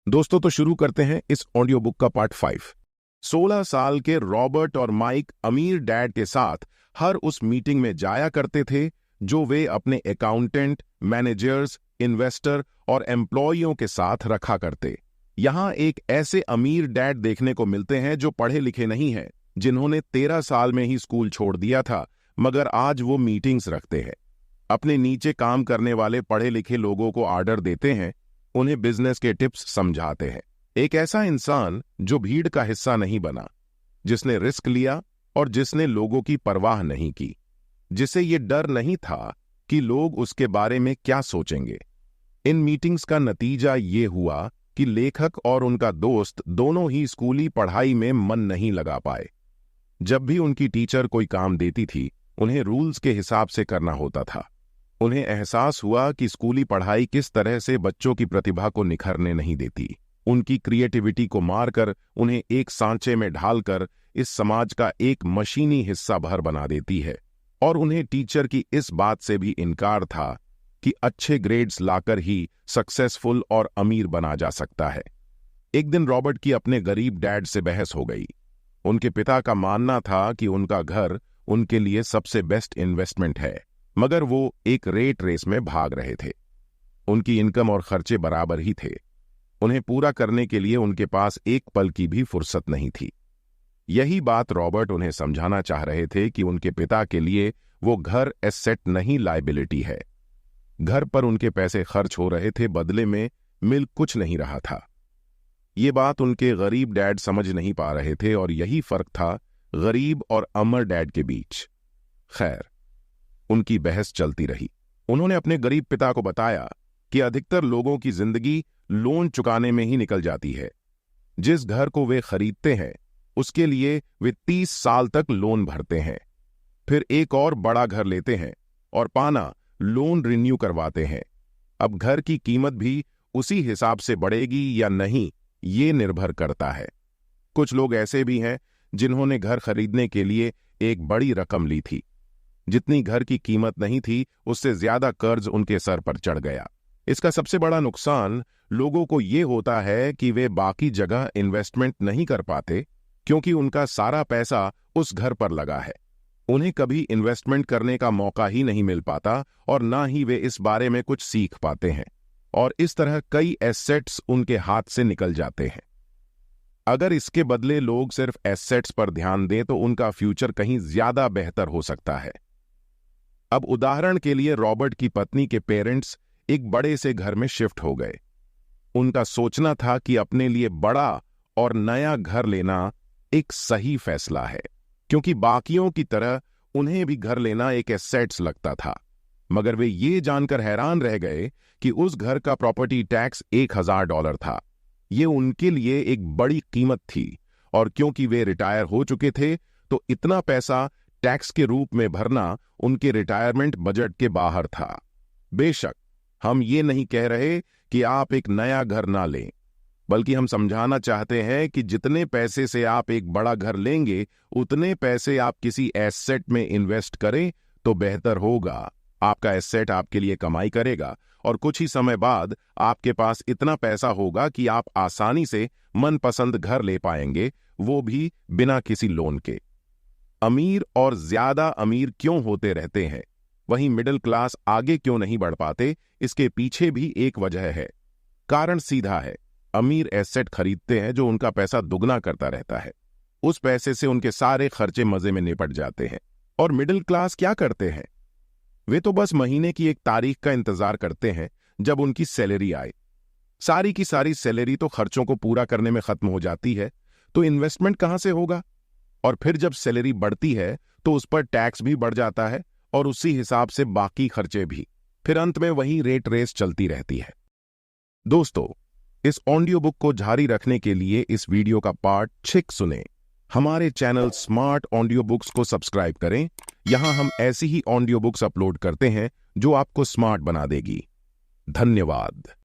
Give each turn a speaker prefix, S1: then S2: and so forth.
S1: दोस्तों, तो शुरू करते हैं इस ऑडियो बुक का पार्ट 5। 16 साल के रॉबर्ट और माइक अमीर डैड के साथ हर उस मीटिंग में जाया करते थे जो वे अपने अकाउंटेंट, मैनेजर्स, इन्वेस्टर और एम्प्लॉइयों के साथ रखा करते। यहां एक ऐसे अमीर डैड देखने को मिलते हैं जो पढ़े लिखे नहीं हैं, जिन्होंने 13 साल में ही स्कूल छोड़ दिया था, मगर आज वो मीटिंग्स रखते हैं। अपने नीचे काम करने वाले पढ़े लिखे लोगों को ऑर्डर देते हैं, उन्हें बिजनेस के टिप्स समझाते हैं। एक ऐसा इंसान जो भीड़ का हिस्सा नहीं बना, जिसने रिस्क लिया और जिसने लोगों की परवाह नहीं की, जिसे ये डर नहीं था कि लोग उसके बारे में क्या सोचेंगे। इन मीटिंग्स का नतीजा ये हुआ कि लेखक और उनका दोस्त दोनों ही स्कूली पढ़ाई में मन नहीं लगा पाए। जब भी उनकी टीचर कोई काम देती थी, उन्हें रूल्स के हिसाब से करना होता था। उन्हें एहसास हुआ कि स्कूली पढ़ाई किस तरह से बच्चों की प्रतिभा को निखरने नहीं देती। उनकी क्रिएटिविटी को मारकर, उन्हें एक सांचे में ढालकर इस समाज का एक मशीनी हिस्सा भर बना देती है। और उन्हें टीचर की इस बात से भी इनकार था कि अच्छे ग्रेड्स लाकर ही सक्सेसफुल और अमीर बना जा सकता है। एक दिन रॉबर्ट की अपने गरीब डैड से बहस हो गई। उनके पिता का मानना था कि उनका घर उनके लिए सबसे बेस्ट इन्वेस्टमेंट है, मगर वो एक रेट रेस में भाग रहे थे। उनकी इनकम और खर्चे बराबर ही थे। उन्हें पूरा करने के लिए उनके पास एक पल की भी फुर्सत नहीं थी। यही बात रॉबर्ट उन्हें समझाना चाह रहे थे कि उनके पिता के लिए वो घर एसेट नहीं, लायबिलिटी है। घर पर उनके पैसे खर्च हो रहे थे, बदले में मिल कुछ नहीं रहा था। ये बात उनके गरीब डैड समझ नहीं पा रहे थे, और यही फर्क था गरीब और अमर डैड के बीच। खैर, उनकी बहस चलती रही। उन्होंने अपने गरीब पिता को बताया कि अधिकतर लोगों की जिंदगी लोन चुकाने में ही निकल जाती है। जिस घर को वे खरीदते हैं, उसके लिए वे 30 साल तक लोन भरते हैं, फिर एक और बड़ा घर लेते हैं और पाना लोन रिन्यू करवाते हैं। अब घर की कीमत भी उसी हिसाब से बढ़ेगी या नहीं, ये निर्भर करता है। कुछ लोग ऐसे भी हैं जिन्होंने घर खरीदने के लिए एक बड़ी रकम ली थी। जितनी घर की कीमत नहीं थी, उससे ज्यादा कर्ज उनके सर पर चढ़ गया। इसका सबसे बड़ा नुकसान लोगों को यह होता है कि वे बाकी जगह इन्वेस्टमेंट नहीं कर पाते, क्योंकि उनका सारा पैसा उस घर पर लगा है। उन्हें कभी इन्वेस्टमेंट करने का मौका ही नहीं मिल पाता, और ना ही वे इस बारे में कुछ सीख पाते हैं, और इस तरह कई एसेट्स उनके हाथ से निकल जाते हैं। अगर इसके बदले लोग सिर्फ एसेट्स पर ध्यान दें तो उनका फ्यूचर कहीं ज्यादा बेहतर हो सकता है। अब उदाहरण के लिए, रॉबर्ट की पत्नी के पेरेंट्स एक बड़े से घर में शिफ्ट हो गए। उनका सोचना था कि अपने लिए बड़ा और नया घर लेना एक सही फैसला है, क्योंकि बाकियों की तरह उन्हें भी घर लेना एक एसेट्स लगता था। मगर वे ये जानकर हैरान रह गए कि उस घर का प्रॉपर्टी टैक्स $1000 था। ये उनके लिए एक बड़ी कीमत थी, और क्योंकि वे रिटायर हो चुके थे, तो इतना पैसा टैक्स के रूप में भरना उनके रिटायरमेंट बजट के बाहर था। बेशक, हम ये नहीं कह रहे कि आप एक नया घर ना लें, बल्कि हम समझाना चाहते हैं कि जितने पैसे से आप एक बड़ा घर लेंगे, उतने पैसे आप किसी एसेट में इन्वेस्ट करें तो बेहतर होगा। आपका एसेट आपके लिए कमाई करेगा, और कुछ ही समय बाद आपके पास इतना पैसा होगा कि आप आसानी से मनपसंद घर ले पाएंगे, वो भी बिना किसी लोन के। अमीर और ज्यादा अमीर क्यों होते रहते हैं, वहीं मिडिल क्लास आगे क्यों नहीं बढ़ पाते, इसके पीछे भी एक वजह है। कारण सीधा है, अमीर एसेट खरीदते हैं जो उनका पैसा दुगना करता रहता है। उस पैसे से उनके सारे खर्चे मजे में निपट जाते हैं। और मिडिल क्लास क्या करते हैं? वे तो बस महीने की एक तारीख का इंतजार करते हैं जब उनकी सैलरी आए। सारी की सारी सैलरी तो खर्चों को पूरा करने में खत्म हो जाती है, तो इन्वेस्टमेंट कहां से होगा? और फिर जब सैलरी बढ़ती है तो उस पर टैक्स भी बढ़ जाता है, और उसी हिसाब से बाकी खर्चे भी। फिर अंत में वही रेट रेस चलती रहती है। दोस्तों, इस ऑडियो बुक को जारी रखने के लिए इस वीडियो का पार्ट 6 सुने। हमारे चैनल स्मार्ट ऑडियो बुक्स को सब्सक्राइब करें। यहां हम ऐसी ही ऑडियो बुक्स अपलोड करते हैं जो आपको स्मार्ट बना देगी। धन्यवाद।